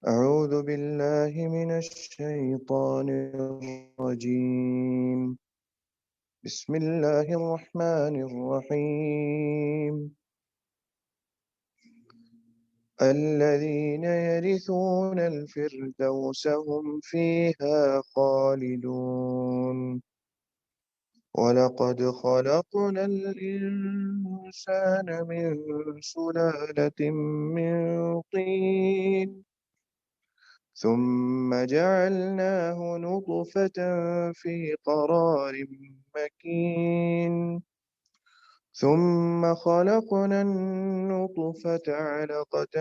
أعوذ بالله من الشيطان الرجيم. بسم الله الرحمن الرحيم. الذين يرثون الفردوس هم فيها خالدون. ولقد خلقنا الإنسان من سلالة من طين ثم جعلناه نطفة في قرار مكين ثم خلقنا النطفة علقة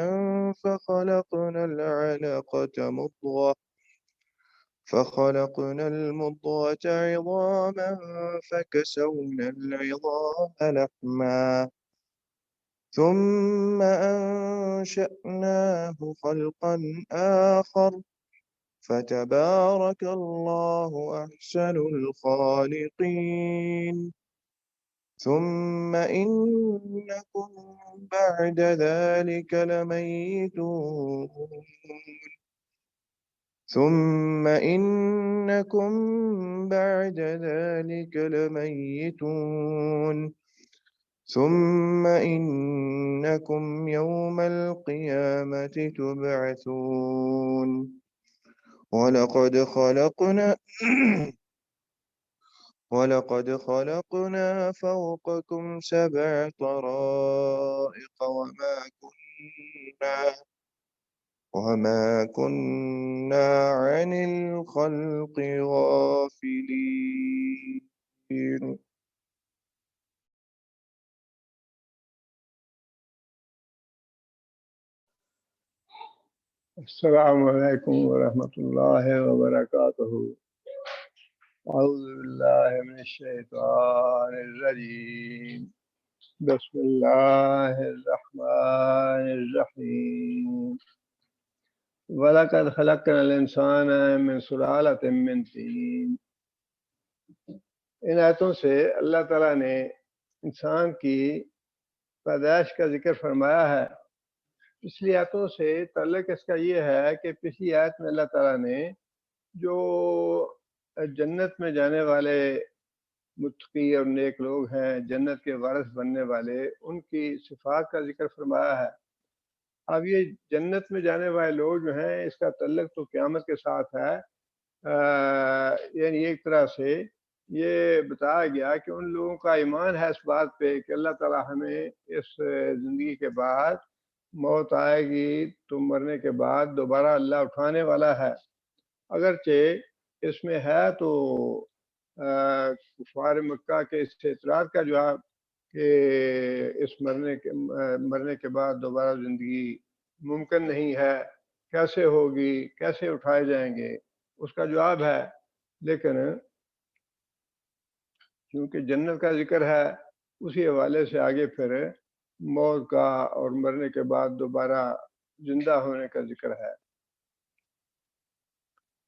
فخلقنا العلقة مضغة فخلقنا المضغة عظاما فكسونا العظام لحما ثم أنشأناه خلقا آخر فتبارك الله أحسن الخالقين. ثم إنكم بعد ذلك لميتون ثم إنكم بعد ذلك لميتون ثم إنكم يوم القيامة تبعثون. ولقد خلقنا فوقكم سبع طرائق وما كنا عن الخلق غافلين. السلام علیکم ورحمۃ اللہ وبرکاتہ۔ اعوذ باللہ من الشیطان الرجیم، بسم اللہ الرحمن الرحیم۔ وَلَقَدْ خَلَقْنَا الْإِنسَانَ مِنْ سُلَالَةٍ مِّن طِينٍ۔ ان آیتوں سے اللہ تعالیٰ نے انسان کی پیدائش کا ذکر فرمایا ہے۔ پچھلی آیتوں سے تعلق اس کا یہ ہے کہ پچھلی آیت میں اللہ تعالیٰ نے جو جنت میں جانے والے متقی اور نیک لوگ ہیں، جنت کے وارث بننے والے، ان کی صفات کا ذکر فرمایا ہے۔ اب یہ جنت میں جانے والے لوگ جو ہیں، اس کا تعلق تو قیامت کے ساتھ ہے۔ یعنی ایک طرح سے یہ بتایا گیا کہ ان لوگوں کا ایمان ہے اس بات پہ کہ اللہ تعالیٰ ہمیں اس زندگی کے بعد موت آئے گی تو مرنے کے بعد دوبارہ اللہ اٹھانے والا ہے۔ اگرچہ اس میں ہے تو کفار مکہ کے اس اعتراض کا جواب کہ اس مرنے کے بعد دوبارہ زندگی ممکن نہیں ہے، کیسے ہوگی، کیسے اٹھائے جائیں گے، اس کا جواب ہے۔ لیکن کیونکہ جنت کا ذکر ہے، اسی حوالے سے آگے پھر موت کا اور مرنے کے بعد دوبارہ زندہ ہونے کا ذکر ہے۔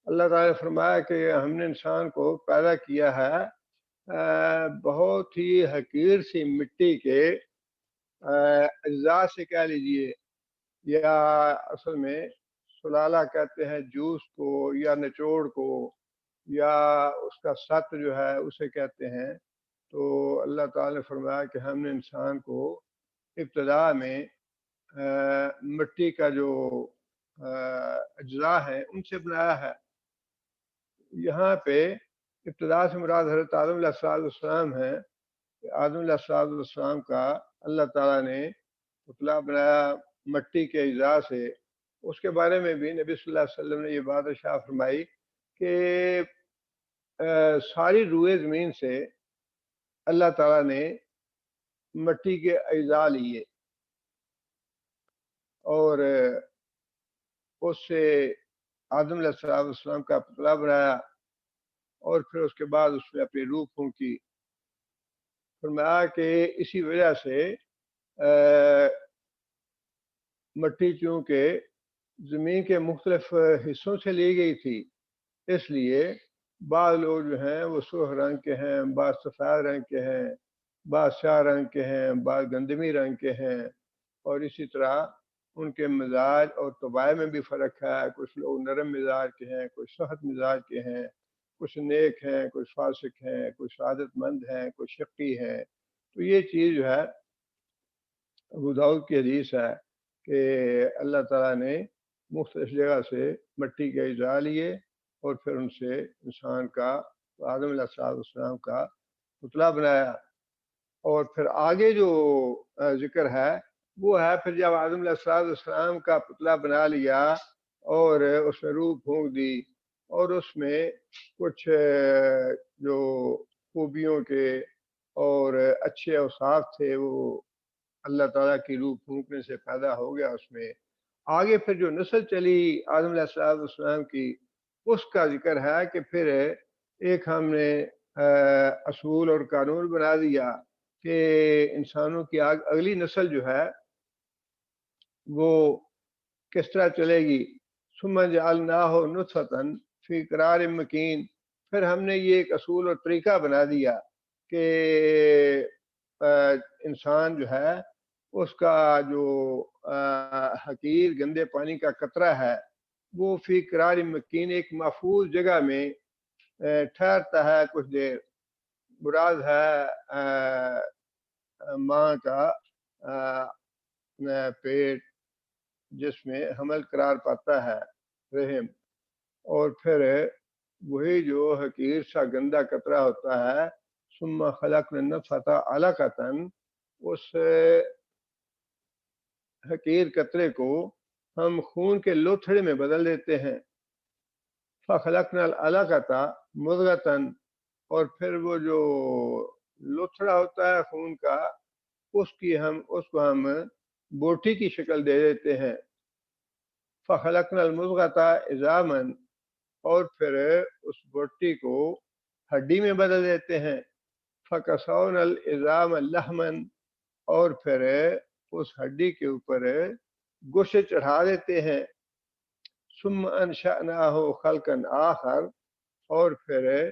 اللہ تعالیٰ نے فرمایا کہ ہم نے انسان کو پیدا کیا ہے بہت ہی حقیر سی مٹی کے اجزاء سے کہہ لیجئے، یا اصل میں سلالہ کہتے ہیں جوس کو یا نچوڑ کو، یا اس کا ست جو ہے اسے کہتے ہیں۔ تو اللہ تعالیٰ نے فرمایا کہ ہم نے انسان کو ابتدا میں مٹی کا جو اجزاء ہے ان سے بنایا ہے۔ یہاں پہ ابتدا سے مراد حضرت آدم علیہ السلام ہے۔ آدم علیہ السلام کا اللہ تعالیٰ نے پتلا بنایا مٹی کے اجزاء سے۔ اس کے بارے میں بھی نبی صلی اللہ علیہ وسلم نے یہ بات ارشاد فرمائی کہ ساری روئے زمین سے اللہ تعالیٰ نے مٹی کے اجزاء لیے اور اس سے آدم علیہ السلام کا پتلا بنایا، اور پھر اس کے بعد اس میں اپنی روح پھونکی۔ فرمایا کہ اسی وجہ سے مٹی چونکہ زمین کے مختلف حصوں سے لی گئی تھی، اس لیے بعض لوگ جو ہیں وہ سرخ رنگ کے ہیں، بعض سفید رنگ کے ہیں، بعض سیاہ رنگ کے ہیں، بعض گندمی رنگ کے ہیں، اور اسی طرح ان کے مزاج اور طباع میں بھی فرق ہے. کچھ لوگ نرم مزاج کے ہیں، کچھ سخت مزاج کے ہیں، کچھ نیک ہیں، کچھ فاسق ہیں، کچھ سعادت مند ہیں، کچھ شقی ہیں. تو یہ چیز جو ہے ابو داؤد کی حدیث ہے کہ اللہ تعالیٰ نے مختلف جگہ سے مٹی کے اجزاء لیے اور پھر ان سے انسان کا آدم علیہ السلام کا پتلا بنایا. اور پھر آگے جو ذکر ہے وہ ہے پھر جب آدم علیہ السلام کا پتلا بنا لیا اور اس میں روح پھونک دی اور اس میں کچھ جو خوبیوں کے اور اچھے اوصاف تھے وہ اللہ تعالیٰ کی روح پھونکنے سے پیدا ہو گیا. اس میں آگے پھر جو نسل چلی آدم علیہ السلام کی اس کا ذکر ہے کہ پھر ایک ہم نے اصول اور قانون بنا دیا کہ انسانوں کی اگلی نسل جو ہے وہ کس طرح چلے گی. ثم جعلناہ نطفۃ فی قرار مکین. پھر ہم نے یہ ایک اصول اور طریقہ بنا دیا کہ انسان جو ہے اس کا جو حقیر گندے پانی کا قطرہ ہے وہ فی قرار مکین ایک محفوظ جگہ میں ٹھہرتا ہے کچھ دیر. مراد ہے ماں کا پیٹ جس میں حمل قرار پاتا ہے رحم، اور پھر وہی جو حقیر سا گندا قطرہ ہوتا ہے ثم خلقنا النطفۃ علقۃ، اس حقیر قطرے کو ہم خون کے لوتھڑے میں بدل دیتے ہیں. فخلقنا العلقۃ مضغۃ، اور پھر وہ جو لوتھڑا ہوتا ہے خون کا اس کو ہم بوٹی کی شکل دے دیتے ہیں. فخلقنا المضغۃ عظاما، اور پھر اس بوٹی کو ہڈی میں بدل دیتے ہیں. فکسونا العظام لحما، اور پھر اس ہڈی کے اوپر گوشت چڑھا دیتے ہیں. ثم انشأناہ خلقا آخر، اور پھر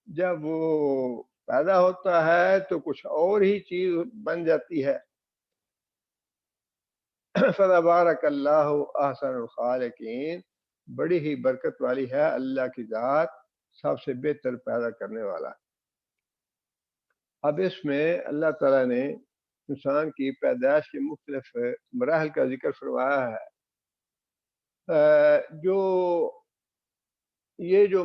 جب وہ پیدا ہوتا ہے تو کچھ اور ہی چیز بن جاتی ہے. فتبارک اللہ احسن الخالقین، بڑی ہی برکت والی ہے اللہ کی ذات، سب سے بہتر پیدا کرنے والا. اب اس میں اللہ تعالیٰ نے انسان کی پیدائش کے مختلف مراحل کا ذکر فرمایا ہے. جو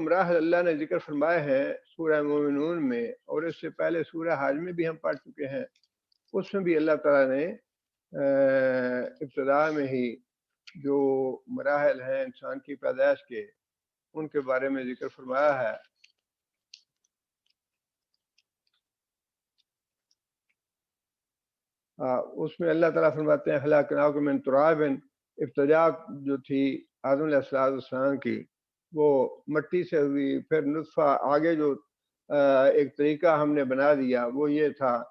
مراحل اللہ نے ذکر فرمائے ہیں سورہ مومنون میں، اور اس سے پہلے سورہ حج میں بھی ہم پڑھ چکے ہیں، اس میں بھی اللہ تعالیٰ نے ابتدا میں ہی جو مراحل ہیں انسان کی پیدائش کے ان کے بارے میں ذکر فرمایا ہے. اس میں اللہ تعالیٰ فرماتے ہیں خلقناکم من تراب، ابتدا جو تھی آدم علیہ السلام کی وہ مٹی سے ہوئی. پھر نطفہ، آگے جو ایک طریقہ ہم نے بنا دیا وہ یہ تھا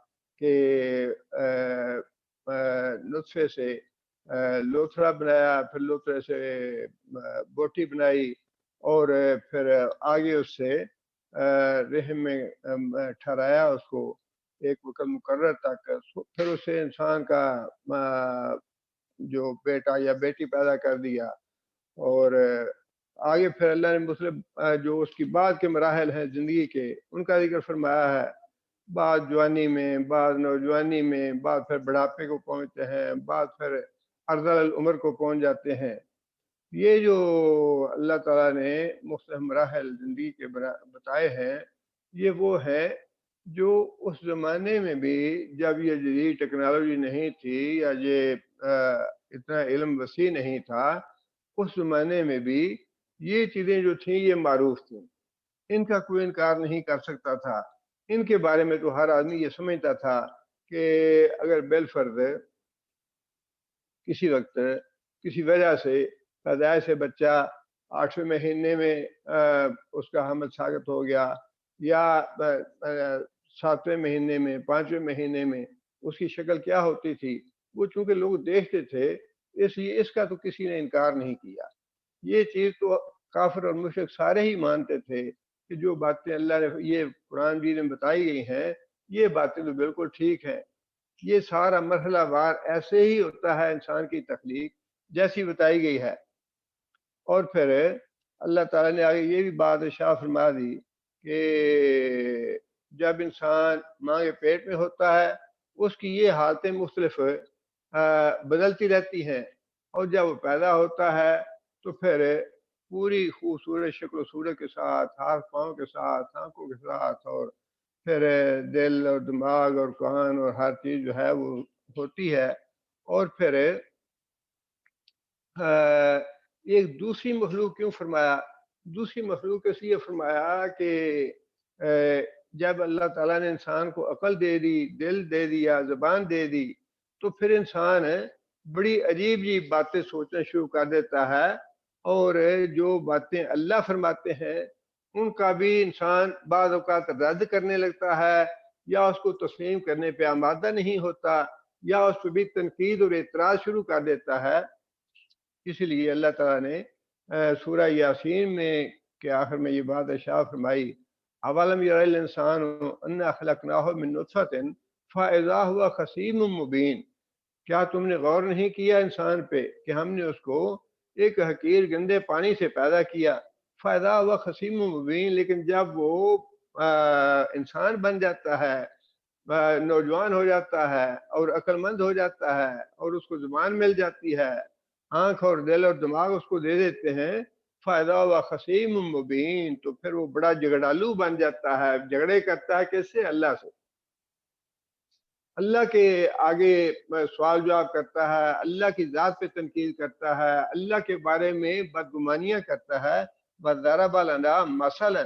کہ نطفے سے لوتھڑا بنایا، پھر لوتھڑے سے بوٹی بنائی، اور پھر آگے اس سے رحم میں ٹھہرایا اس کو ایک وقت مقرر تک. پھر اسے انسان کا جو بیٹا یا بیٹی پیدا کر دیا، اور آگے پھر اللہ نے مختلف جو اس کی بعد کے مراحل ہیں زندگی کے ان کا ذکر فرمایا ہے. بعض جوانی میں، بعض نوجوانی میں، بعض پھر بڑھاپے کو پہنچتے ہیں، بعض پھر ارذل العمر کو پہنچ جاتے ہیں. یہ جو اللہ تعالیٰ نے مختلف مراحل زندگی کے بتائے ہیں یہ وہ ہیں جو اس زمانے میں بھی جب یہ جدید ٹیکنالوجی نہیں تھی یا یہ اتنا علم وسیع نہیں تھا، اس زمانے میں بھی یہ چیزیں جو تھیں یہ معروف تھیں، ان کا کوئی انکار نہیں کر سکتا تھا. ان کے بارے میں تو ہر آدمی یہ سمجھتا تھا کہ اگر بالفرض کسی وقت کسی وجہ سے پیدائش سے بچہ 8ویں مہینے میں اس کا حمل ساقط ہو گیا، یا 7ویں مہینے میں، 5ویں مہینے میں، اس کی شکل کیا ہوتی تھی وہ چونکہ لوگ دیکھتے تھے اس لیے اس کا تو کسی نے انکار نہیں کیا. یہ چیز تو کافر اور مشرک سارے ہی مانتے تھے کہ جو باتیں اللہ نے یہ قرآن بھی میں بتائی گئی ہیں یہ باتیں تو بالکل ٹھیک ہیں. یہ سارا مرحلہ وار ایسے ہی ہوتا ہے انسان کی تخلیق. جیسی بتائی گئی ہے۔ اور پھر اللہ تعالیٰ نے آگے یہ بھی بات ارشاد فرما دی کہ جب انسان ماں کے پیٹ میں ہوتا ہے اس کی یہ حالتیں مختلف بدلتی رہتی ہیں، اور جب وہ پیدا ہوتا ہے تو پھر پوری خوبصورت شکل و صورت کے ساتھ، ہاتھ پاؤں کے ساتھ، آنکھوں کے ساتھ، اور پھر دل اور دماغ اور کان اور ہر چیز جو ہے وہ ہوتی ہے۔ اور پھر ایک دوسری مخلوق کیوں فرمایا؟ دوسری مخلوق اس لیے فرمایا کہ جب اللہ تعالیٰ نے انسان کو عقل دے دی، دل دے دیا، زبان دے دی، تو پھر انسان بڑی عجیب عجیب باتیں سوچنا شروع کر دیتا ہے، اور جو باتیں اللہ فرماتے ہیں ان کا بھی انسان بعض اوقات رد کرنے لگتا ہے، یا اس کو تسلیم کرنے پہ آمادہ نہیں ہوتا، یا اس پہ بھی تنقید اور اعتراض شروع کر دیتا ہے۔ اس لیے اللہ تعالیٰ نے سورہ یاسین میں کے آخر میں یہ بات ارشاد فرمائی، اولم یری الانسان انا خلقناہ من نطفۃ فاذا هو خصیم مبین، کیا تم نے غور نہیں کیا انسان پہ کہ ہم نے اس کو ایک حقیر گندے پانی سے پیدا کیا، فاذا هو خصیم مبین، لیکن جب وہ انسان بن جاتا ہے، نوجوان ہو جاتا ہے اور عقل مند ہو جاتا ہے اور اس کو زبان مل جاتی ہے، آنکھ اور دل اور دماغ اس کو دے دیتے ہیں، فائدہ و خصیم مبین، تو پھر وہ بڑا جھگڑالو بن جاتا ہے، جھگڑے کرتا ہے کس سے؟ اللہ سے، اللہ کے آگے سوال جواب کرتا ہے، اللہ کی ذات پہ تنقید کرتا ہے، اللہ کے بارے میں بدگمانیاں کرتا ہے۔ وَضَرَبَ لَنَا مَثَلًا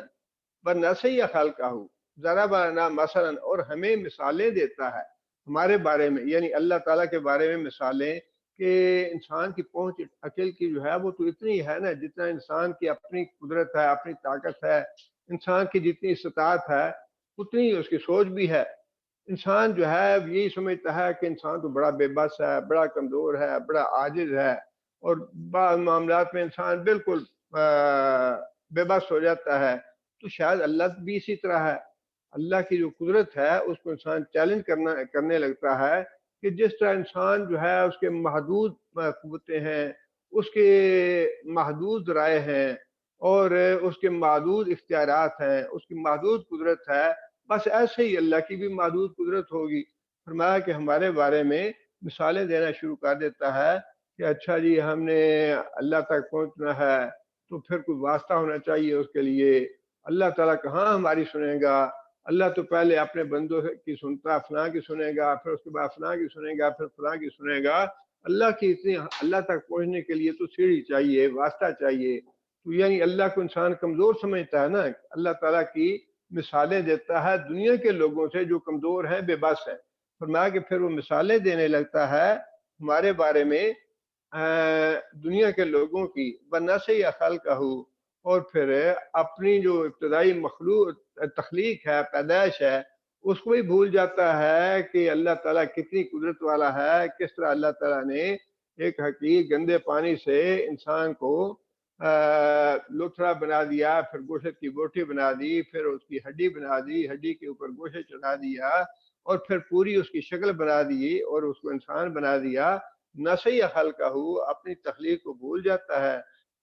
وَنَسِیَ خَلْقَهُ، ضرب لنا مثلا، اور ہمیں مثالیں دیتا ہے ہمارے بارے میں، یعنی اللہ تعالیٰ کے بارے میں مثالیں، کہ انسان کی پہنچ عقل کی جو ہے وہ تو اتنی ہے نا، جتنا انسان کی اپنی قدرت ہے، اپنی طاقت ہے، انسان کی جتنی استطاعت ہے اتنی اس کی سوچ بھی ہے۔ انسان جو ہے یہی سمجھتا ہے کہ انسان تو بڑا بے بس ہے، بڑا کمزور ہے، بڑا عاجز ہے، اور بعض معاملات میں انسان بالکل بے بس ہو جاتا ہے۔ تو شاید اللہ بھی اسی طرح ہے، اللہ کی جو قدرت ہے اس کو انسان چیلنج کرنے لگتا ہے کہ جس طرح انسان جو ہے اس کے محدود قوتیں ہیں، اس کے محدود رائے ہیں، اور اس کے محدود اختیارات ہیں، اس کی محدود قدرت ہے، بس ایسے ہی اللہ کی بھی محدود قدرت ہوگی۔ فرمایا کہ ہمارے بارے میں مثالیں دینا شروع کر دیتا ہے کہ اچھا جی ہم نے اللہ تک پہنچنا ہے تو پھر کوئی واسطہ ہونا چاہیے اس کے لیے، اللہ تعالیٰ کہاں ہماری سنے گا؟ اللہ تو پہلے اپنے بندوں کی سنتا، فلاں کی سنے گا، پھر اس کے بعد فلاں کی سنے گا، پھر فلاں کی سنے گا۔ اللہ کی اتنی اللہ تک پہنچنے کے لیے تو سیڑھی چاہیے، واسطہ چاہیے۔ تو یعنی اللہ کو انسان کمزور سمجھتا ہے نا، اللہ تعالیٰ کی مثالیں دیتا ہے دنیا کے لوگوں سے جو کمزور ہیں، بے بس ہیں۔ فرمایا کہ پھر وہ مثالیں دینے لگتا ہے ہمارے بارے میں دنیا کے لوگوں کی، بنَسِیَ خَلْقَهُ، اور پھر اپنی جو ابتدائی مخلوق تخلیق ہے، پیدائش ہے، اس کو بھی بھول جاتا ہے کہ اللہ تعالیٰ کتنی قدرت والا ہے، کس طرح اللہ تعالیٰ نے ایک حقیر گندے پانی سے انسان کو لتھڑا بنا دیا، پھر گوشت کی بوٹی بنا دی، پھر اس کی ہڈی بنا دی، ہڈی کے اوپر گوشت چڑھا دیا، اور پھر پوری اس کی شکل بنا دی اور اس کو انسان بنا دیا۔ نَسِیَ خَلْقَهُ، اپنی تخلیق کو بھول جاتا ہے۔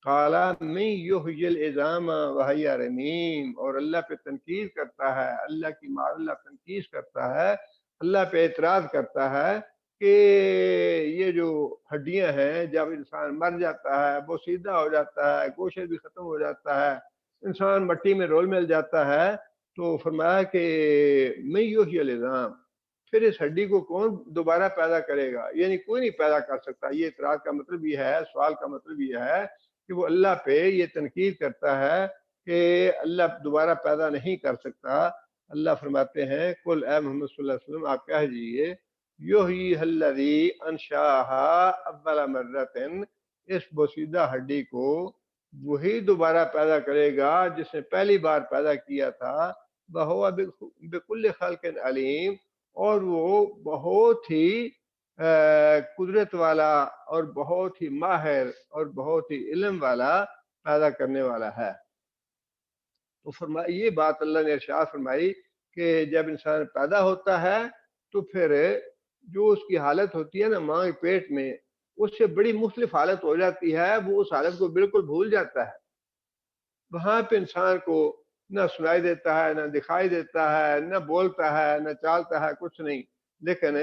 قَالَ مَن یُحْیِی الْعِظَامَ وَهِیَ رَمِیمٌ، اور اللہ پہ تنقید کرتا ہے، اللہ کی اللہ تنقید کرتا ہے، اللہ پہ اعتراض کرتا ہے کہ یہ جو ہڈیاں ہیں جب انسان مر جاتا ہے، بوسیدہ ہو جاتا ہے، گوشت بھی ختم ہو جاتا ہے، انسان مٹی میں رول مل جاتا ہے، تو فرمایا کہ من یحیی العظام، پھر اس ہڈی کو کون دوبارہ پیدا کرے گا؟ یعنی کوئی نہیں پیدا کر سکتا۔ یہ اعتراض کا مطلب یہ ہے، سوال کا مطلب یہ ہے کہ وہ اللہ پہ یہ تنقید کرتا ہے کہ اللہ دوبارہ پیدا نہیں کر سکتا۔ اللہ فرماتے ہیں قل، اے محمد صلی اللہ علیہ وسلم آپ کہہ دیجئے، یحییھا الذی انشأھا اول مرۃ، اس بوسیدہ ہڈی کو وہی دوبارہ پیدا کرے گا جس نے پہلی بار پیدا کیا تھا، وہو بکل خلق علیم، اور وہ بہت ہی قدرت والا اور بہت ہی ماہر اور بہت ہی علم والا پیدا کرنے والا ہے۔ تو فرمائی یہ بات اللہ نے ارشاد فرمائی کہ جب انسان پیدا ہوتا ہے تو پھر جو اس کی حالت ہوتی ہے نا ماں کے پیٹ میں، اس سے بڑی مختلف حالت ہو جاتی ہے، وہ اس حالت کو بالکل بھول جاتا ہے۔ وہاں پہ انسان کو نہ سنائی دیتا ہے، نہ دکھائی دیتا ہے، نہ بولتا ہے، نہ چالتا ہے، کچھ نہیں۔ لیکن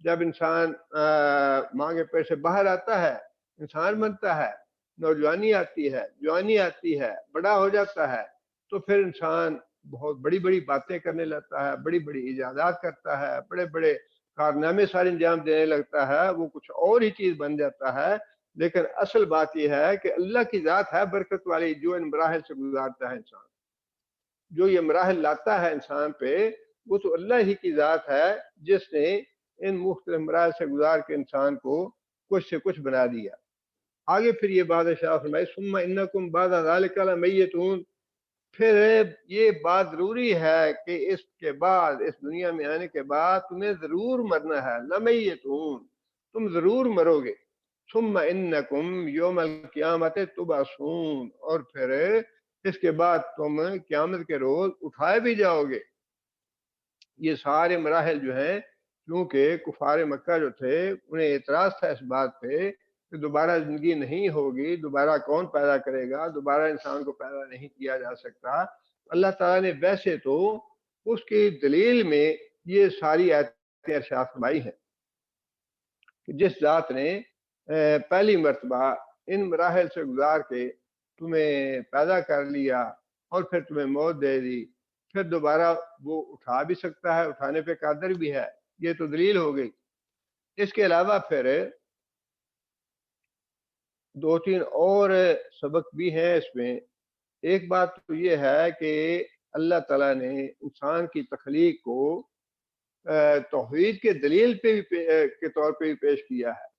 جب انسان ماں کے پیٹ سے باہر آتا ہے، انسان بنتا ہے، نوجوانی آتی ہے، جوانی آتی ہے، بڑا ہو جاتا ہے، تو پھر انسان بہت بڑی بڑی باتیں کرنے لگتا ہے، بڑی بڑی ایجادات کرتا ہے، بڑے بڑے کارنامے سارے انجام دینے لگتا ہے، وہ کچھ اور ہی چیز بن جاتا ہے۔ لیکن اصل بات یہ ہے کہ اللہ کی ذات ہے برکت والی، جو ان مراحل سے گزارتا ہے انسان، جو یہ مراحل لاتا ہے انسان پہ، وہ تو اللہ ہی کی ذات ہے جس نے ان مختلف مراحل سے گزار کے انسان کو کچھ سے کچھ بنا دیا۔ آگے پھر یہ بات ارشاد فرمائی ثم انکم بعد ذلک لمیتون، پھر یہ بات ضروری ہے کہ اس کے بعد، اس دنیا میں آنے کے بعد تمہیں ضرور مرنا ہے، لمیتون، تم ضرور مرو گے۔ ثم انکم یوم القیامت تبعثون، اور پھر اس کے بعد تم قیامت کے روز اٹھائے بھی جاؤ گے۔ یہ سارے مراحل جو ہیں، کیونکہ کفار مکہ جو تھے انہیں اعتراض تھا اس بات پہ کہ دوبارہ زندگی نہیں ہوگی، دوبارہ کون پیدا کرے گا، دوبارہ انسان کو پیدا نہیں کیا جا سکتا۔ اللہ تعالیٰ نے ویسے تو اس کی دلیل میں یہ ساری آیتیں ارشاد فرمائی ہیں کہ جس ذات نے پہلی مرتبہ ان مراحل سے گزار کے تمہیں پیدا کر لیا اور پھر تمہیں موت دے دی، پھر دوبارہ وہ اٹھا بھی سکتا ہے، اٹھانے پہ قادر بھی ہے، یہ تو دلیل ہو گئی۔ اس کے علاوہ پھر دو تین اور سبق بھی ہیں اس میں۔ ایک بات تو یہ ہے کہ اللہ تعالیٰ نے انسان کی تخلیق کو توحید کے دلیل پہ بھی کے طور پہ بھی پیش کیا ہے۔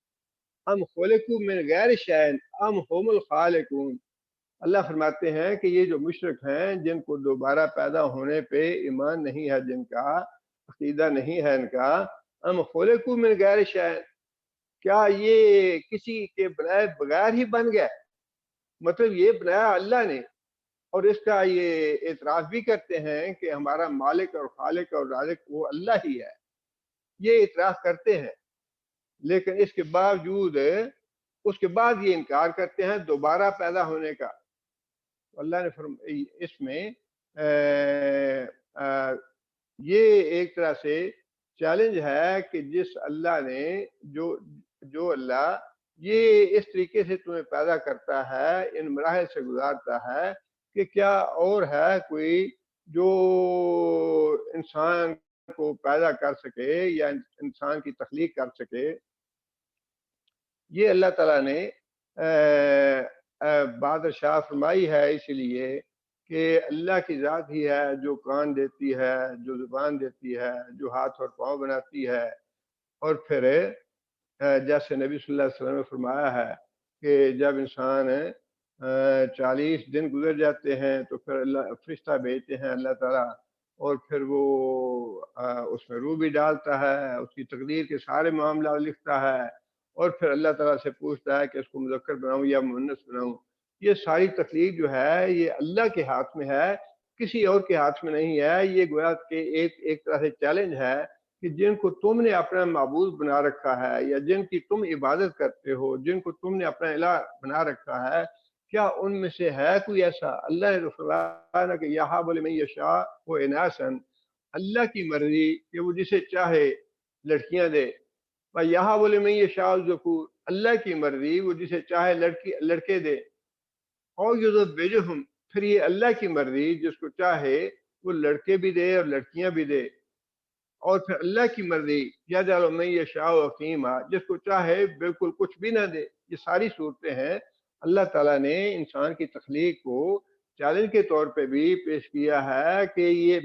ام خلقوا من غیر شیء ام هم الخالقون، اللہ فرماتے ہیں کہ یہ جو مشرک ہیں جن کو دوبارہ پیدا ہونے پہ ایمان نہیں ہے، جن کا عقیدہ نہیں ہے ان کا، ام خلقوا من غیر شیء، کیا یہ کسی کے بنائے بغیر ہی بن گئے؟ مطلب یہ بنایا اللہ نے، اور اس کا یہ اعتراف بھی کرتے ہیں کہ ہمارا مالک اور خالق اور رازق وہ اللہ ہی ہے، یہ اعتراف کرتے ہیں، لیکن اس کے باوجود اس کے بعد یہ انکار کرتے ہیں دوبارہ پیدا ہونے کا۔ اللہ نے اس میں یہ ایک طرح سے چیلنج ہے کہ جس اللہ نے جو اللہ یہ اس طریقے سے تمہیں پیدا کرتا ہے، ان مراحل سے گزارتا ہے، کہ کیا اور ہے کوئی جو انسان کو پیدا کر سکے یا انسان کی تخلیق کر سکے؟ یہ اللہ تعالیٰ نے بات ارشاد فرمائی ہے اس لیے کہ اللہ کی ذات ہی ہے جو کان دیتی ہے، جو زبان دیتی ہے، جو ہاتھ اور پاؤں بناتی ہے، اور پھر جیسے نبی صلی اللہ علیہ وسلم نے فرمایا ہے کہ جب انسان 40 دن گزر جاتے ہیں تو پھر اللہ فرشتہ بھیجتے ہیں اللہ تعالیٰ، اور پھر وہ اس میں روح بھی ڈالتا ہے، اس کی تقدیر کے سارے معاملات لکھتا ہے، اور پھر اللہ تعالیٰ سے پوچھتا ہے کہ اس کو مذکر بناؤں یا مؤنث بناؤں۔ یہ ساری تخلیق جو ہے یہ اللہ کے ہاتھ میں ہے، کسی اور کے ہاتھ میں نہیں ہے۔ یہ گویا کہ ایک طرح سے چیلنج ہے کہ جن کو تم نے اپنا معبود بنا رکھا ہے یا جن کی تم عبادت کرتے ہو، جن کو تم نے اپنا الہ بنا رکھا ہے، کیا ان میں سے ہے کوئی ایسا؟ اللہ نے فرمایا کہ یہاب لمن یشاء اناسا، اللہ کی مرضی کہ وہ جسے چاہے لڑکیاں دے، یہاب لمن یشاء الذکور، اللہ کی مرضی وہ جسے چاہے لڑکے دے، اور یزوجہم، پھر یہ اللہ کی مرضی جس کو چاہے وہ لڑکے بھی دے اور لڑکیاں بھی دے، اور پھر اللہ کی مرضی یجعل من یشاء عقیما، جس کو چاہے بالکل کچھ بھی نہ دے۔ یہ ساری صورتیں ہیں اللہ تعالیٰ نے انسان کی تخلیق کو چیلنج کے طور پہ بھی پیش کیا ہے کہ یہ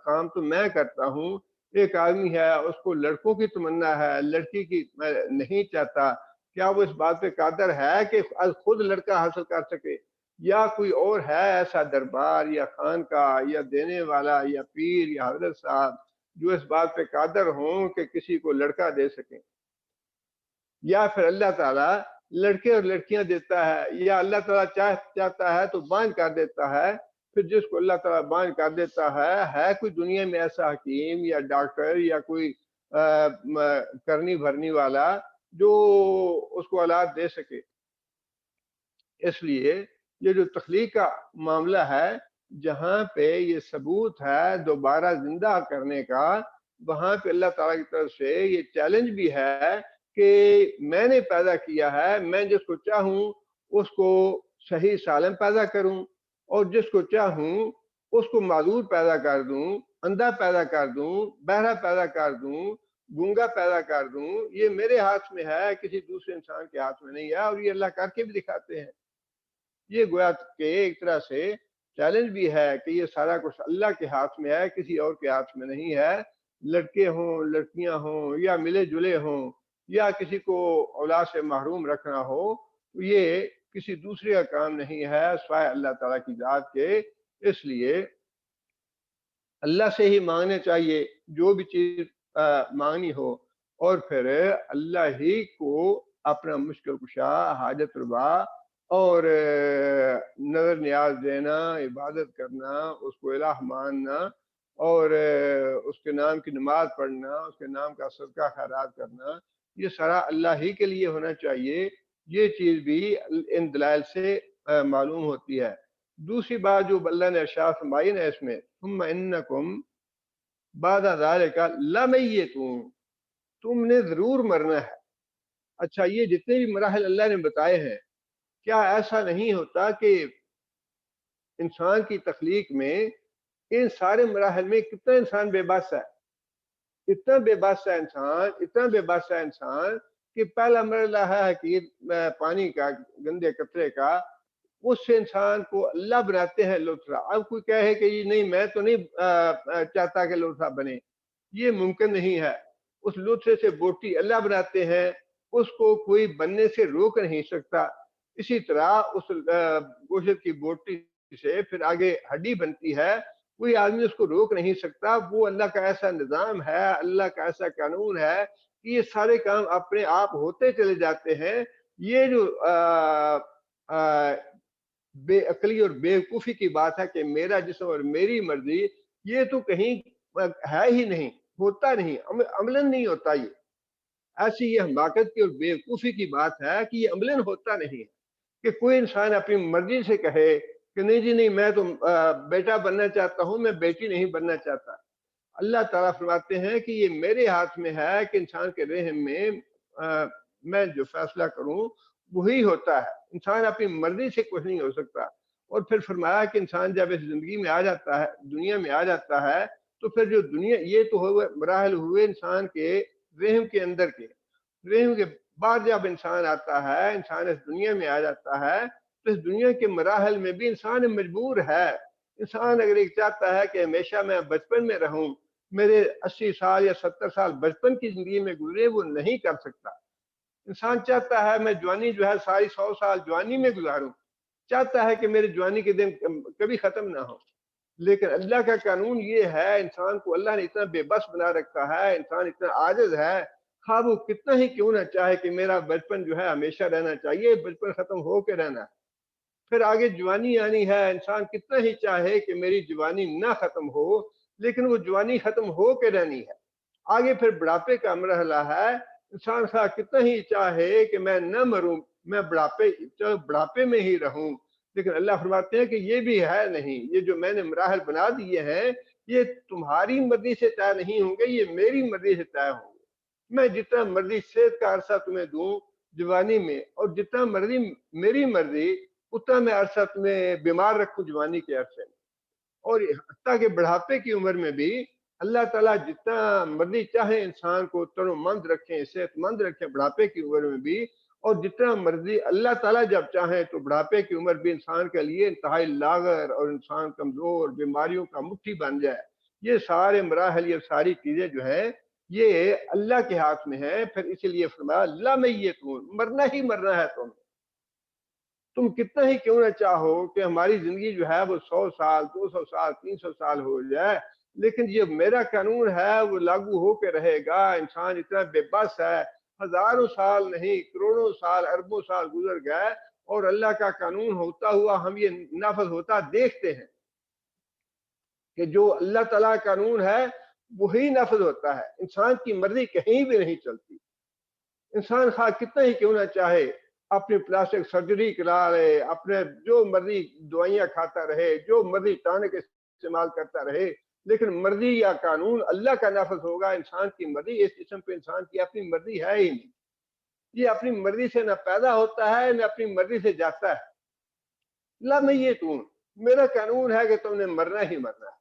کام تو میں کرتا ہوں۔ ایک آدمی ہے اس کو لڑکوں کی تمنا ہے، لڑکی کی نہیں چاہتا، کیا وہ اس بات پہ قادر ہے کہ خود لڑکا حاصل کر سکے؟ یا کوئی اور ہے ایسا دربار یا خانقاہ یا دینے والا یا پیر یا حضرت صاحب جو اس بات پہ قادر ہوں کہ کسی کو لڑکا دے سکیں؟ یا پھر اللہ تعالیٰ لڑکے اور لڑکیاں دیتا ہے، یا اللہ تعالیٰ چاہتا ہے تو بانجھ کر دیتا ہے، پھر جس کو اللہ تعالیٰ بانجھ کر دیتا ہے کوئی دنیا میں ایسا حکیم یا ڈاکٹر یا کوئی کرنی بھرنی والا جو اس کو اولاد دے سکے۔ اس لیے یہ جو تخلیق کا معاملہ ہے، جہاں پہ یہ ثبوت ہے دوبارہ زندہ کرنے کا، وہاں پہ اللہ تعالیٰ کی طرف سے یہ چیلنج بھی ہے کہ میں نے پیدا کیا ہے، میں جس کو چاہوں اس کو صحیح سالم پیدا کروں، اور جس کو چاہوں اس کو معذور پیدا کر دوں، اندھا پیدا کر دوں، بہرا پیدا کر دوں، گونگا پیدا کر دوں۔ یہ میرے ہاتھ میں ہے، کسی دوسرے انسان کے ہاتھ میں نہیں ہے، اور یہ اللہ کر کے بھی دکھاتے ہیں۔ یہ گویا کہ ایک طرح سے چیلنج بھی ہے کہ یہ سارا کچھ اللہ کے ہاتھ میں ہے، کسی اور کے ہاتھ میں نہیں ہے۔ لڑکے ہوں، لڑکیاں ہوں، یا ملے جلے ہوں، یا کسی کو اولاد سے محروم رکھنا ہو، یہ کسی دوسرے کا کام نہیں ہے سوائے اللہ تعالیٰ کی ذات کے۔ اس لیے اللہ سے ہی مانگنے چاہیے جو بھی چیز مانگنی ہو، اور پھر اللہ ہی کو اپنا مشکل کشا، حاجت روا اور نظر نیاز دینا، عبادت کرنا، اس کو الہ ماننا، اور اس کے نام کی نماز پڑھنا، اس کے نام کا صدقہ خیرات کرنا، یہ سارا اللہ ہی کے لیے ہونا چاہیے۔ یہ چیز بھی ان دلائل سے معلوم ہوتی ہے۔ دوسری بات جو اللہ نے ارشاد فرمائی نا اس میں، ثم انکم بعد ذالک لمیتون، تم نے ضرور مرنا ہے۔ اچھا، یہ جتنے بھی مراحل اللہ نے بتائے ہیں، کیا ایسا نہیں ہوتا کہ انسان کی تخلیق میں ان سارے مراحل میں کتنا انسان بے بس ہے، اتنا بے بس ہے انسان، اتنا بے بس ہے انسان کہ پہلا مرحلہ ہے کہ پانی کا، گندے قطرے کا، اس سے انسان کو اللہ بناتے ہیں لوتھڑا۔ اب کوئی کہے کہ یہ نہیں، میں تو نہیں چاہتا کہ لوتھڑا بنے، یہ ممکن نہیں ہے۔ اس لوتھڑے سے بوٹی اللہ بناتے ہیں، اس کو کوئی بننے سے روک نہیں سکتا۔ اسی طرح اس گوشت کی بوٹی سے پھر آگے ہڈی بنتی ہے، کوئی آدمی اس کو روک نہیں سکتا۔ وہ اللہ کا ایسا نظام ہے، اللہ کا ایسا قانون ہے کہ یہ سارے کام اپنے آپ ہوتے چلے جاتے ہیں۔ یہ جو بے عقلی اور بے وقوفی کی بات ہے کہ میرا جسم اور میری مرضی، یہ تو کہیں ہے ہی نہیں، ہوتا نہیں، عملاً نہیں ہوتا۔ یہ ایسی یہ حماقت کی اور بے وقوفی کی بات ہے کہ یہ عملاً ہوتا نہیں ہے کہ کوئی انسان اپنی مرضی سے کہے کہ نہیں جی نہیں، میں تو بیٹا بننا چاہتا ہوں، میں بیٹی نہیں بننا چاہتا۔ اللہ تعالیٰ فرماتے ہیں کہ یہ میرے ہاتھ میں ہے کہ انسان کے رحم میں میں جو فیصلہ کروں وہی ہوتا ہے۔ انسان اپنی مرضی سے کچھ نہیں ہو سکتا۔ اور پھر فرمایا کہ انسان جب اس زندگی میں آ جاتا ہے، دنیا میں آ جاتا ہے، تو پھر جو دنیا، یہ تو ہوئے مراحل ہوئے انسان کے رحم کے اندر کے، رحم کے بعد جب انسان آتا ہے، انسان اس دنیا میں آ جاتا ہے، تو اس دنیا کے مراحل میں بھی انسان مجبور ہے۔ انسان اگر ایک چاہتا ہے کہ ہمیشہ میں بچپن میں رہوں، میرے 80 سال یا 70 سال بچپن کی زندگی میں گزرے، وہ نہیں کر سکتا۔ انسان چاہتا ہے میں جوانی جو ہے ساری 100 سال جوانی میں گزاروں، چاہتا ہے کہ میرے جوانی کے دن کبھی ختم نہ ہو، لیکن اللہ کا قانون یہ ہے، انسان کو اللہ نے اتنا بے بس بنا رکھا ہے، انسان اتنا عاجز ہے، خواہ وہ کتنا ہی کیوں نہ چاہے کہ میرا بچپن جو ہے ہمیشہ رہنا چاہیے، بچپن ختم ہو کے رہنا ہے۔ پھر آگے جوانی آنی ہے، انسان کتنا ہی چاہے کہ میری جوانی نہ ختم ہو، لیکن وہ جوانی ختم ہو کے رہنی ہے۔ آگے پھر بڑھاپے کا مرحلہ ہے، انسان خواہ کتنا ہی چاہے کہ میں نہ مروں، میں بڑھاپے میں ہی رہوں، لیکن اللہ فرماتے ہیں کہ یہ بھی ہے نہیں، یہ جو میں نے مراحل بنا دیے ہیں، یہ تمہاری مرضی سے طے نہیں ہوں گے، یہ میری مرضی سے طے ہوں گے۔ میں جتنا مرضی صحت کا عرصہ تمہیں دوں جوانی میں، اور جتنا مرضی میری مرضی اتنا میں عرصہ تمہیں بیمار رکھوں جوانی کے عرصے میں، اور حتیٰ کہ بڑھاپے کی عمر میں بھی اللہ تعالیٰ جتنا مرضی چاہے انسان کو تن و مند رکھیں، صحت مند رکھیں بڑھاپے کی عمر میں بھی، اور جتنا مرضی اللہ تعالیٰ جب چاہیں تو بڑھاپے کی عمر بھی انسان کے لیے انتہائی لاغر اور انسان کمزور، بیماریوں کا مٹھی بن جائے۔ یہ سارے مراحل، یہ ساری چیزیں جو ہیں، یہ اللہ کے ہاتھ میں ہیں۔ پھر اسی لیے فرمایا لا میتون، مرنا ہی مرنا ہے تم کتنا ہی کیوں نہ چاہو کہ ہماری زندگی جو ہے وہ 100 سال 200 سال 300 سال ہو جائے، لیکن یہ میرا قانون ہے، وہ لاگو ہو کے رہے گا۔ انسان اتنا بے بس ہے، ہزاروں سال نہیں، کروڑوں سال، اربوں سال گزر گئے، اور اللہ کا قانون ہوتا ہوا ہم یہ نافذ ہوتا دیکھتے ہیں کہ جو اللہ تعالیٰ کا قانون ہے وہی نافذ ہوتا ہے، انسان کی مرضی کہیں بھی نہیں چلتی۔ انسان خواہ کتنا ہی کیوں نہ چاہے اپنی پلاسٹک سرجری کرا رہے، اپنے جو مرضی دوائیاں کھاتا رہے، جو مرضی ٹانک استعمال کرتا رہے، لیکن مرضی یا قانون اللہ کا نافذ ہوگا۔ انسان کی مرضی، اس جسم پہ انسان کی اپنی مرضی ہے ہی نہیں۔ یہ اپنی مرضی سے نہ پیدا ہوتا ہے نہ اپنی مرضی سے جاتا ہے۔ لَمَيِّتُونَ، میرا قانون ہے کہ تم نے مرنا ہی مرنا ہے،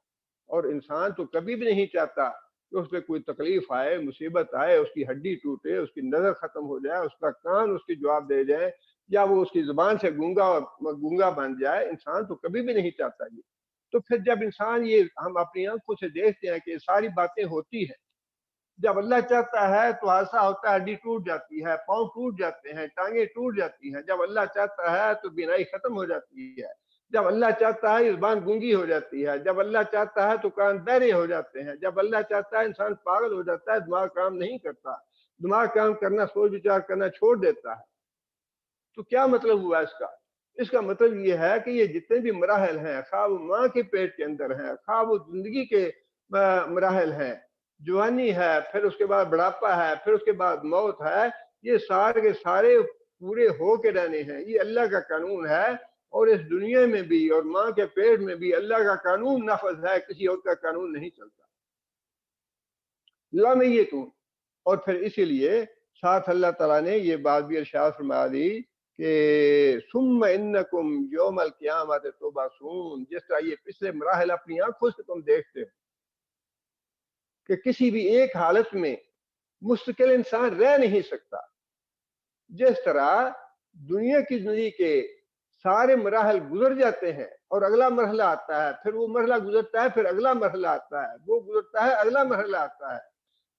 اور انسان تو کبھی بھی نہیں چاہتا کہ اس پہ کوئی تکلیف آئے، مصیبت آئے، اس کی ہڈی ٹوٹے، اس کی نظر ختم ہو جائے، اس کا کان اس کی جواب دے جائے، یا وہ اس کی زبان سے گونگا بن جائے۔ انسان تو کبھی بھی نہیں چاہتا یہ۔ تو پھر جب انسان یہ ہم اپنی آنکھوں سے دیکھتے ہیں کہ یہ ساری باتیں ہوتی ہیں، جب اللہ چاہتا ہے تو حادثہ ہوتا ہے، ہڈی ٹوٹ جاتی ہے، پاؤں ٹوٹ جاتے ہیں، ٹانگیں ٹوٹ جاتی ہیں۔ جب اللہ چاہتا ہے تو بینائی ختم ہو جاتی ہے۔ جب اللہ چاہتا ہے زبان گونگی ہو جاتی ہے۔ جب اللہ چاہتا ہے تو کان بہرے ہو جاتے ہیں۔ جب اللہ چاہتا ہے انسان پاگل ہو جاتا ہے، دماغ کام نہیں کرتا، دماغ کام کرنا، سوچ وچار کرنا چھوڑ دیتا ہے۔ تو کیا مطلب ہوا اس کا؟ اس کا مطلب یہ ہے کہ یہ جتنے بھی مراحل ہیں، خواہ وہ ماں کے پیٹ کے اندر ہیں، خواہ وہ زندگی کے مراحل ہیں، جوانی ہے، پھر اس کے بعد بڑھاپا ہے، پھر اس کے بعد موت ہے، یہ سارے کے سارے پورے ہو کے رہنے ہیں۔ یہ اللہ کا قانون ہے، اور اس دنیا میں بھی اور ماں کے پیٹ میں بھی اللہ کا قانون نافذ ہے، کسی اور کا قانون نہیں چلتا۔ لَمَيِّتُونَ، اور پھر اسی لیے ساتھ اللہ تعالیٰ نے یہ بات بھی ارشاد فرما دی کہ ثُمَّ إِنَّكُمْ يَوْمَ الْقِيَامَةِ تُبْعَثُونَ، جس طرح یہ پچھلے مراحل اپنی آنکھوں سے تم دیکھتے ہو کہ کسی بھی ایک حالت میں مستقل انسان رہ نہیں سکتا، جس طرح دنیا کی زندگی کے سارے مراحل گزر جاتے ہیں اور اگلا مرحلہ آتا ہے، پھر وہ مرحلہ گزرتا ہے، پھر اگلا مرحلہ آتا ہے، وہ گزرتا ہے، اگلا مرحلہ آتا ہے۔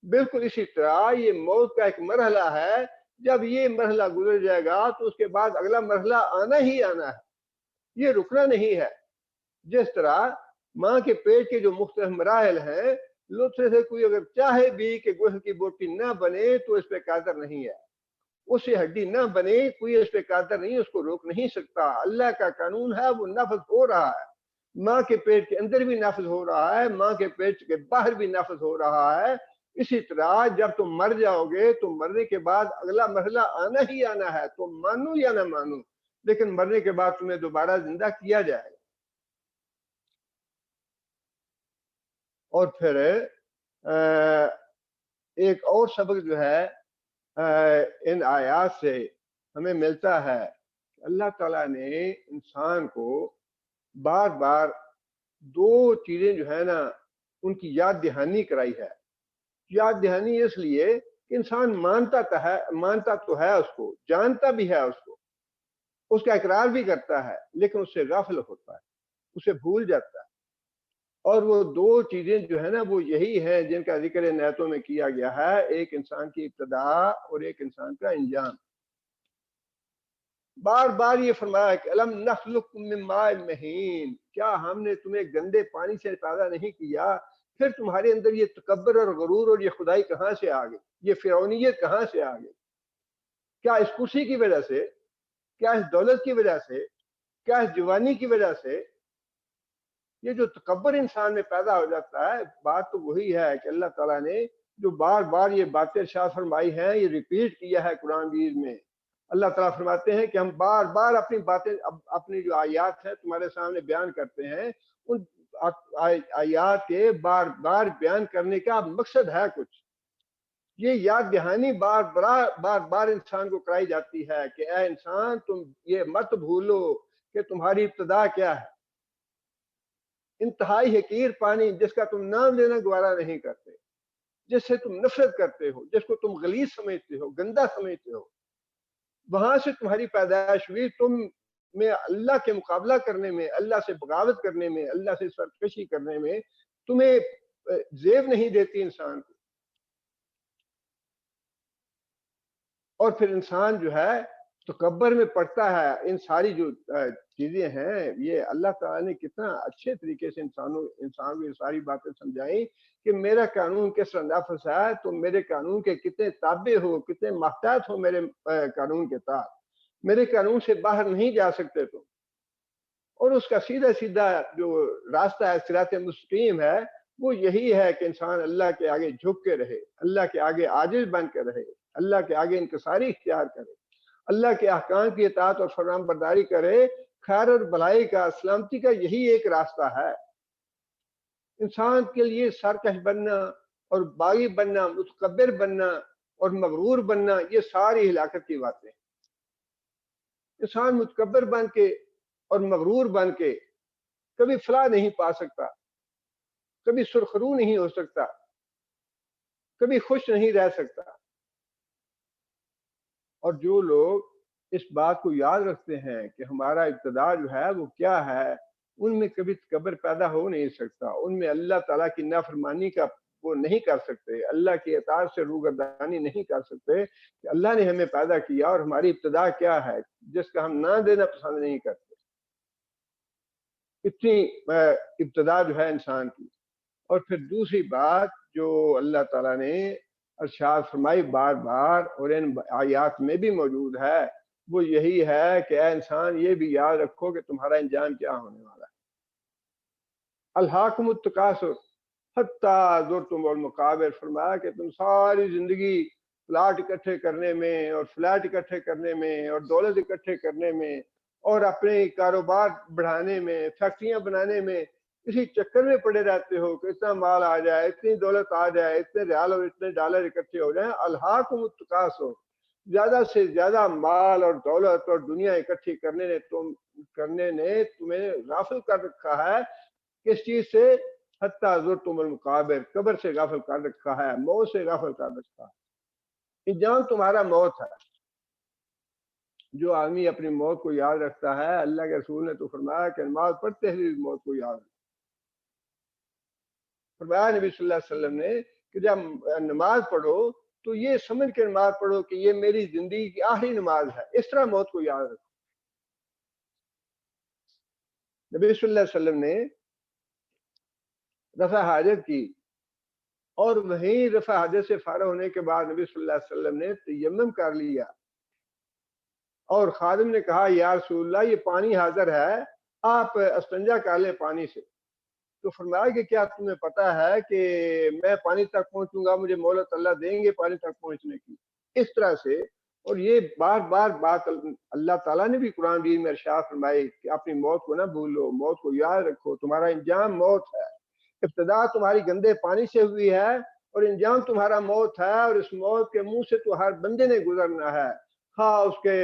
بالکل اسی طرح یہ موت کا ایک مرحلہ ہے، جب یہ مرحلہ گزر جائے گا تو اس کے بعد اگلا مرحلہ آنا ہی آنا ہے، یہ رکنا نہیں ہے۔ جس طرح ماں کے پیٹ کے جو مختلف مراحل ہیں، لطف سے کوئی اگر چاہے بھی کہ گوشت کی بوٹی نہ بنے تو اس پہ قادر نہیں ہے، اس سے ہڈی نہ بنے کوئی اس پہ قادر نہیں، اس کو روک نہیں سکتا۔ اللہ کا قانون ہے، وہ نافذ ہو رہا ہے، ماں کے پیٹ کے اندر بھی نافذ ہو رہا ہے، ماں کے پیٹ کے باہر بھی نافذ ہو رہا ہے۔ اسی طرح جب تم مر جاؤ گے تو مرنے کے بعد اگلا مرحلہ آنا ہی آنا ہے، تم مانو یا نہ مانو، لیکن مرنے کے بعد تمہیں دوبارہ زندہ کیا جائے گا۔ اور پھر ایک اور سبق جو ہے ان آیات سے ہمیں ملتا ہے کہ اللہ تعالیٰ نے انسان کو بار بار دو چیزیں جو ہے نا ان کی یاد دہانی کرائی ہے۔ یاد دہانی اس لیے کہ انسان مانتا تو ہے، اس کو جانتا بھی ہے، اس کا اقرار بھی کرتا ہے، لیکن اس سے غافل ہوتا ہے، اسے بھول جاتا ہے۔ اور وہ دو چیزیں جو ہے نا وہ یہی ہیں جن کا ذکر ان آیتوں میں کیا گیا ہے، ایک انسان کی ابتدا اور ایک انسان کا انجام۔ بار بار یہ فرمایا کہ الم نخلقکم من ماء مہین، کیا ہم نے تمہیں گندے پانی سے پیدا نہیں کیا؟ پھر تمہارے اندر یہ تکبر اور غرور اور یہ خدائی کہاں سے آ گئی؟ یہ فرعونیت کہاں سے آ گئی؟ کیا اس کرسی کی وجہ سے؟ کیا اس دولت کی وجہ سے؟ کیا اس جوانی کی وجہ سے؟ یہ جو تکبر انسان میں پیدا ہو جاتا ہے، بات تو وہی ہے کہ اللہ تعالیٰ نے جو بار بار یہ باتیں ارشاد فرمائی ہیں، یہ ریپیٹ کیا ہے قرآن مجید میں۔ اللہ تعالیٰ فرماتے ہیں کہ ہم بار بار اپنی باتیں، اپنی جو آیات ہیں تمہارے سامنے بیان کرتے ہیں، ان آیات کے بار بار بیان کرنے کا مقصد ہے کچھ۔ یہ یاد دہانی بار بار انسان کو کرائی جاتی ہے کہ اے انسان، تم یہ مت بھولو کہ تمہاری ابتدا کیا ہے۔ انتہائی حقیر پانی جس کا تم نام لینا گوارا نہیں کرتے، جس سے تم نفرت کرتے ہو، جس کو تم غلیظ سمجھتے ہو، گندا سمجھتے ہو، وہاں سے تمہاری پیدائش ہوئی۔ تم میں اللہ کے مقابلہ کرنے میں، اللہ سے بغاوت کرنے میں، اللہ سے سرکشی کرنے میں تمہیں زیب نہیں دیتی انسان کو۔ اور پھر انسان جو ہے تکبر میں پڑتا ہے۔ ان ساری جو چیزیں ہیں، یہ اللہ تعالیٰ نے کتنا اچھے طریقے سے انسان کو یہ ساری باتیں سمجھائیں کہ میرا قانون کس طرح نافذ ہے، تم میرے قانون کے کتنے تابع ہو، کتنے محتاط ہو میرے قانون کے تحت، میرے قانون سے باہر نہیں جا سکتے تم۔ اور اس کا سیدھا سیدھا جو راستہ ہے، صراط مستقیم ہے، وہ یہی ہے کہ انسان اللہ کے آگے جھک کے رہے، اللہ کے آگے عاجز بن کے رہے، اللہ کے آگے انکساری اختیار کرے، اللہ کے احکام کی اطاعت اور فرمان برداری کرے، خیر اور بھلائی کا، سلامتی کا یہی ایک راستہ ہے۔ انسان کے لیے سرکش بننا اور باغی بننا، متکبر بننا اور مغرور بننا، یہ ساری ہلاکت کی باتیں ہیں۔ انسان متکبر بن کے اور مغرور بن کے کبھی فلاح نہیں پا سکتا، کبھی سرخرو نہیں ہو سکتا، کبھی خوش نہیں رہ سکتا۔ اور جو لوگ اس بات کو یاد رکھتے ہیں کہ ہمارا ابتدا جو ہے وہ کیا ہے، ان میں کبھی تکبر پیدا ہو نہیں سکتا، ان میں اللہ تعالیٰ کی نافرمانی کا وہ نہیں کر سکتے، اللہ کی اطاعت سے روگردانی نہیں کر سکتے کہ اللہ نے ہمیں پیدا کیا اور ہماری ابتدا کیا ہے جس کا ہم نہ دینا پسند نہیں کرتے۔ اتنی ابتدا جو ہے انسان کی۔ اور پھر دوسری بات جو اللہ تعالیٰ نے ارشاد فرمائی بار بار اور ان آیات میں بھی موجود ہے، وہ یہی ہے کہ اے انسان یہ بھی یاد رکھو کہ تمہارا انجام کیا ہونے والا ہے۔ الہاکم التکاثر حتی زرتم المقابر، فرمایا کہ تم ساری زندگی پلاٹ اکٹھے کرنے میں اور فلیٹ اکٹھے کرنے میں اور دولت اکٹھے کرنے میں اور اپنے کاروبار بڑھانے میں، فیکٹریاں بنانے میں اسی چکر میں پڑے رہتے ہو کہ اتنا مال آ جائے، اتنی دولت آ جائے، اتنے ریال اور اتنے ڈالر اکٹھے ہو جائیں۔ الہاکم التکاثر، زیادہ سے زیادہ مال اور دولت اور دنیا اکٹھی کرنے نے تمہیں غافل کر رکھا ہے۔ کس چیز سے؟ حتی زرتم المقابر، قبر سے غافل کر رکھا ہے، موت سے غافل کر رکھا ہے۔ انجام تمہارا موت ہے۔ جو آدمی اپنی موت کو یاد رکھتا ہے، اللہ کے رسول نے تو فرمایا کہ نماز پڑھتے ہوئے موت کو یاد رکھتا ہے۔ فرمایا نبی صلی اللہ علیہ وسلم نے کہ جب نماز پڑھو تو یہ سمجھ کے نماز پڑھو کہ یہ میری زندگی کی آخری نماز ہے، اس طرح موت کو یاد رکھو۔ نبی صلی اللہ علیہ وسلم نے رفع حاجت کی اور وہیں رفع حاجت سے فارغ ہونے کے بعد نبی صلی اللہ علیہ وسلم نے تیمم کر لیا اور خادم نے کہا یا رسول اللہ یہ پانی حاضر ہے، آپ استنجا کر لیں پانی سے۔ تو فرمایا کہ کیا تمہیں پتا ہے کہ میں پانی تک پہنچوں گا، مجھے مہلت اللہ دیں گے پانی تک پہنچنے کی؟ اس طرح سے، اور یہ بار بار بات اللہ تعالیٰ نے بھی قرآن میں ارشاد فرمائی کہ اپنی موت کو نہ بھولو، موت کو یاد رکھو، تمہارا انجام موت ہے۔ ابتدا تمہاری گندے پانی سے ہوئی ہے اور انجام تمہارا موت ہے، اور اس موت کے منہ سے تو ہر بندے نے گزرنا ہے، ہاں اس کے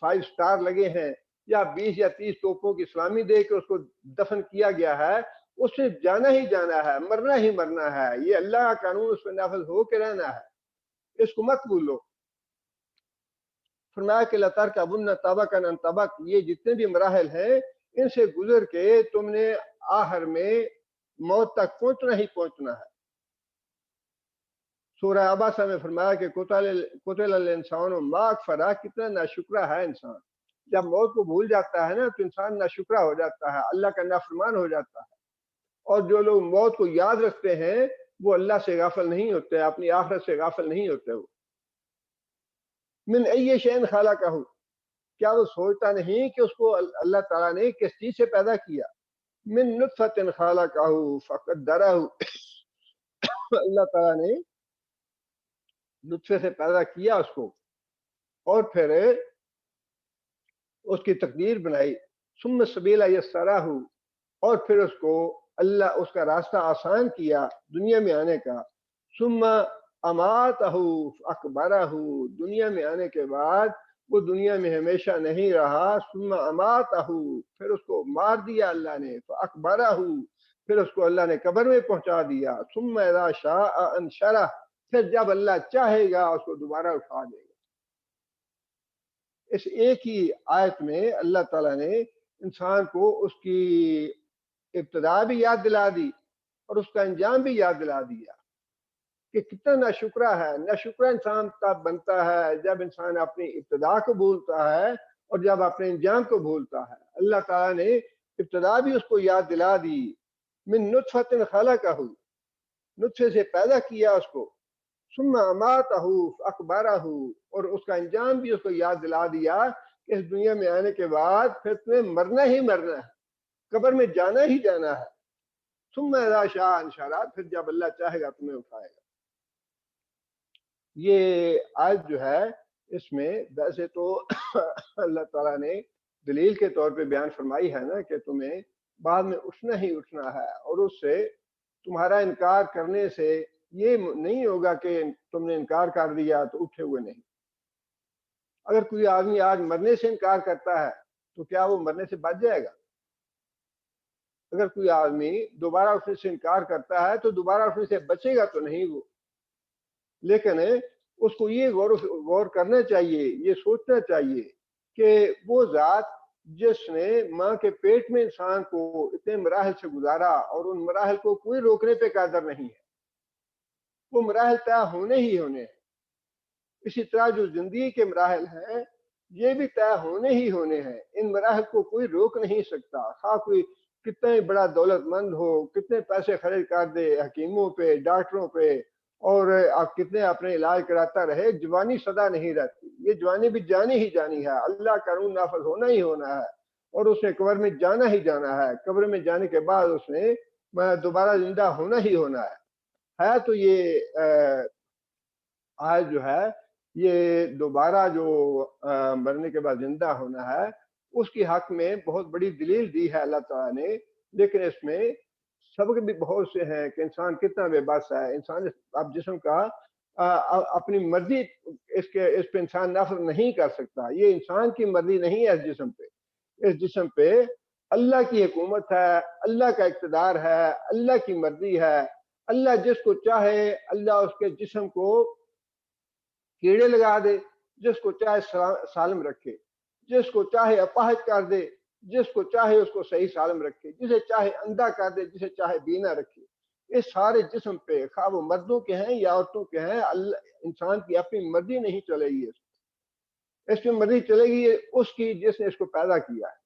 5 سٹار لگے ہیں یا 20 یا 30 توپوں کی سلامی دے کے اس کو دفن کیا گیا ہے، اس نے جانا ہی جانا ہے، مرنا ہی مرنا ہے۔ یہ اللہ کا قانون، اس پہ نافذ ہو کے رہنا ہے، اس کو مت بھولو۔ فرمایا کہ لَتَرْكَبُنَّ طَبَقًا عَنْ طَبَقٍ، یہ جتنے بھی مراحل ہیں ان سے گزر کے تم نے آخر میں موت تک پہنچنا ہی پہنچنا ہے۔ سورہ عباسہ میں فرمایا کہ قُتِلَ الْإِنسَانُ مَا أَكْفَرَهُ، کتنا ناشکرا ہے انسان۔ جب موت کو بھول جاتا ہے نا تو انسان ناشکرا ہو جاتا ہے، اللہ کا نافرمان ہو جاتا ہے۔ اور جو لوگ موت کو یاد رکھتے ہیں وہ اللہ سے غافل نہیں ہوتے، اپنی آخرت سے غافل نہیں ہوتے۔ وہ من ای شیء خلقہ، کیا وہ سوچتا نہیں کہ اس کو اللہ تعالیٰ نے کس چیز سے پیدا کیا؟ من نطفۃ خلقہ فقدرہ، اللہ تعالیٰ نے نطفے سے پیدا کیا اس کو اور پھر اس کی تقدیر بنائی۔ ثم السبیل یسرہ، اور پھر اس کو اللہ اس کا راستہ آسان کیا دنیا میں آنے کا۔ ثم اماتہ فاقبرہ، دنیا میں آنے کے بعد وہ دنیا میں ہمیشہ نہیں رہا۔ ثم اماتہ، پھر اس کو مار دیا اللہ نے۔ فاقبرہ، پھر اس کو اللہ نے قبر میں پہنچا دیا۔ ثم اذا شاء انشرہ، پھر جب اللہ چاہے گا اس کو دوبارہ اٹھا دے گا۔ اس ایک ہی آیت میں اللہ تعالیٰ نے انسان کو اس کی ابتدا بھی یاد دلا دی اور اس کا انجام بھی یاد دلا دیا کہ کتنا ناشکرا ہے۔ ناشکرا انسان تب بنتا ہے جب انسان اپنی ابتدا کو بھولتا ہے اور جب اپنے انجام کو بھولتا ہے۔ اللہ تعالیٰ نے ابتدا بھی اس کو یاد دلا دی، من نطفۃ خلقہ، نطفے سے پیدا کیا اس کو۔ ثم اماتہ فاقبرہ، اور اس کا انجام بھی اس کو یاد دلا دیا کہ اس دنیا میں آنے کے بعد پھر تمہیں مرنا ہی مرنا ہے، قبر میں جانا ہی جانا ہے۔ ثم اذا شاء انشرہ، پھر جب اللہ چاہے گا تمہیں اٹھائے گا۔ یہ آیت جو ہے اس میں ویسے تو اللہ تعالیٰ نے دلیل کے طور پہ بیان فرمائی ہے نا کہ تمہیں بعد میں اٹھنا ہی اٹھنا ہے، اور اس سے تمہارا انکار کرنے سے یہ نہیں ہوگا کہ تم نے انکار کر دیا تو اٹھے ہوئے نہیں۔ اگر کوئی آدمی آج مرنے سے انکار کرتا ہے تو کیا وہ مرنے سے بچ جائے گا؟ اگر کوئی آدمی دوبارہ اٹھنے سے انکار کرتا ہے تو دوبارہ اٹھنے سے بچے گا تو نہیں وہ، لیکن اس کو یہ غور کرنا چاہیے، یہ سوچنا چاہیے کہ وہ ذات جس نے ماں کے پیٹ میں انسان کو اتنے مراحل سے گزارا اور ان مراحل کو کوئی روکنے پہ قادر نہیں ہے، وہ مراحل طے ہونے ہی ہونے ہیں۔ اسی طرح جو زندگی کے مراحل ہیں یہ بھی طے ہونے ہی ہونے ہیں، ان مراحل کو کوئی روک نہیں سکتا، خواہ کوئی کتنا ہی بڑا دولت مند ہو، کتنے پیسے خرچ کر دے حکیموں پہ، ڈاکٹروں پہ، اور آپ کتنے اپنے علاج کراتا رہے، جوانی سدا نہیں رہتی، یہ جوانی بھی جانی ہی جانی ہے، اللہ کا قانون نافذ ہونا ہی ہونا ہے، اور اس نے قبر میں جانا ہی جانا ہے، قبر میں جانے کے بعد اس نے دوبارہ زندہ ہونا ہی ہونا ہے تو یہ آج جو ہے یہ دوبارہ جو مرنے کے بعد زندہ ہونا ہے اس کی حق میں بہت بڑی دلیل دی ہے اللہ تعالیٰ نے، لیکن اس میں سبق بھی بہت سے ہیں کہ انسان کتنا بے بس ہے۔ انسان اب جسم کا اپنی مرضی اس پہ انسان نافذ نہیں کر سکتا، یہ انسان کی مرضی نہیں ہے اس جسم پہ اللہ کی حکومت ہے، اللہ کا اقتدار ہے، اللہ کی مرضی ہے۔ اللہ جس کو چاہے اللہ اس کے جسم کو کیڑے لگا دے، جس کو چاہے سالم رکھے، جس کو چاہے اپاہج کر دے، جس کو چاہے اس کو صحیح سالم رکھے، جسے چاہے اندھا کر دے، جسے چاہے بینا رکھے۔ اس سارے جسم پہ خواہ وہ مردوں کے ہیں یا عورتوں کے ہیں، انسان کی اپنی مرضی نہیں چلے گی، اس میں مرضی چلے گی اس کی جس نے اس کو پیدا کیا ہے۔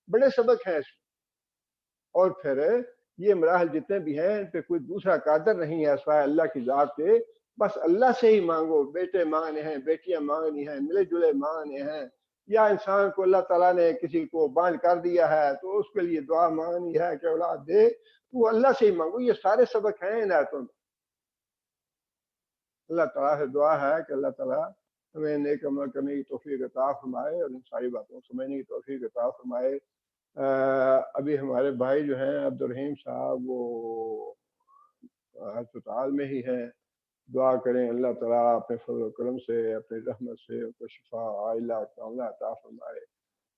بڑے سبق ہیں اس میں، اور پھر یہ مراحل جتنے بھی ہیں ان پہ کوئی دوسرا قادر نہیں ہے سوائے اللہ کی ذات کے، بس اللہ سے ہی مانگو، بیٹے مانگنے ہیں، بیٹیاں مانگنی ہیں، ملے جلے مانگنے ہیں، یا انسان کو اللہ تعالیٰ نے کسی کو بانجھ کر دیا ہے تو اس کے لیے دعا مانگنی ہے کہ اولاد دے، تو اللہ سے ہی مانگو۔ یہ سارے سبق ہیں ان آیتوں میں۔ اللہ تعالیٰ سے دعا ہے کہ اللہ تعالیٰ ہمیں نیک عمل کرنے کی توفیق عطا فرمائے اور ان ساری باتوں کو سمجھنے کی توفیق عطا فرمائے۔ ابھی ہمارے بھائی جو ہیں عبد الرحیم صاحب وہ ہسپتال میں ہی ہیں، دعا کریں اللہ تعالیٰ اپنے فضل و کرم سے، اپنی رحمت سے ان کو شفا عاجلہ کاملہ عطا فرمائے،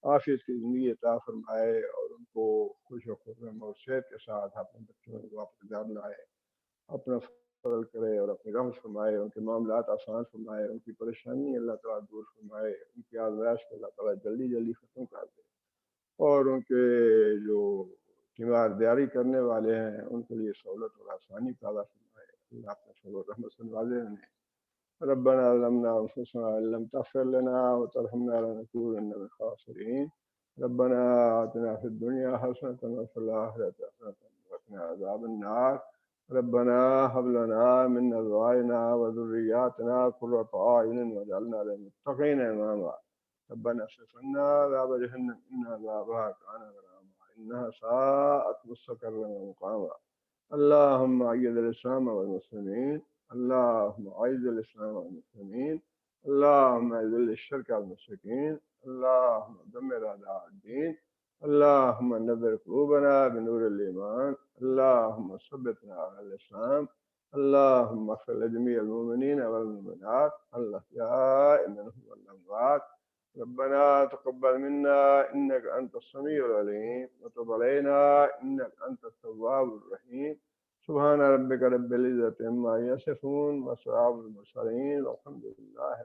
عافیت کی زندگی عطا فرمائے، اور ان کو خوش و خرم اور صحت کے ساتھ اپنے بچوں کو واپس گھر لائے، اپنا فضل کرے اور اپنی رحمت فرمائے، ان کے معاملات آسان فرمائے، ان کی پریشانی اللہ تعالیٰ دور فرمائے، ان کی آزمائش کو اللہ تعالیٰ جلدی جلدی ختم کر دے، اور ان کے جو تیمارداری کرنے والے ہیں ان کے لیے سہولت اور آسانی پیدا فرمائے۔ اللہ اپنے فضل و رحمت سے نوازے انہیں۔ ربنا ظلمنا انفسنا ان لم تغفر لنا وترحمنا لنكونن من الخاسرين ربنا آتنا في الدنيا حسنة وفي الآخرة حسنة وقنا عذاب النار ربنا هب لنا من أزواجنا وذرياتنا قرة أعين واجعلنا للمتقين إماما ربنا اصرف عنا عذاب جهنم إن عذابها كان غراما إنها ساءت مستقرا ومقاما اللهم أيد الإسلام والمسلمين، اللهم أعز الإسلام والمسلمين، اللهم أذل الشرك والمشركين، اللهم دمر أعداء الدين، اللهم نبر قلوبنا بنور الإيمان، اللهم ثبتنا على الإسلام، اللهم اغفر لجميع المؤمنين والمؤمنات الأحياء منهم والأموات ربنا تقبل منا إنك أنت السميع العليم وتب علينا إنك أنت التواب الرحيم سبحان ربك رب العزة عما يصفون وسلام على المرسلين والحمد لله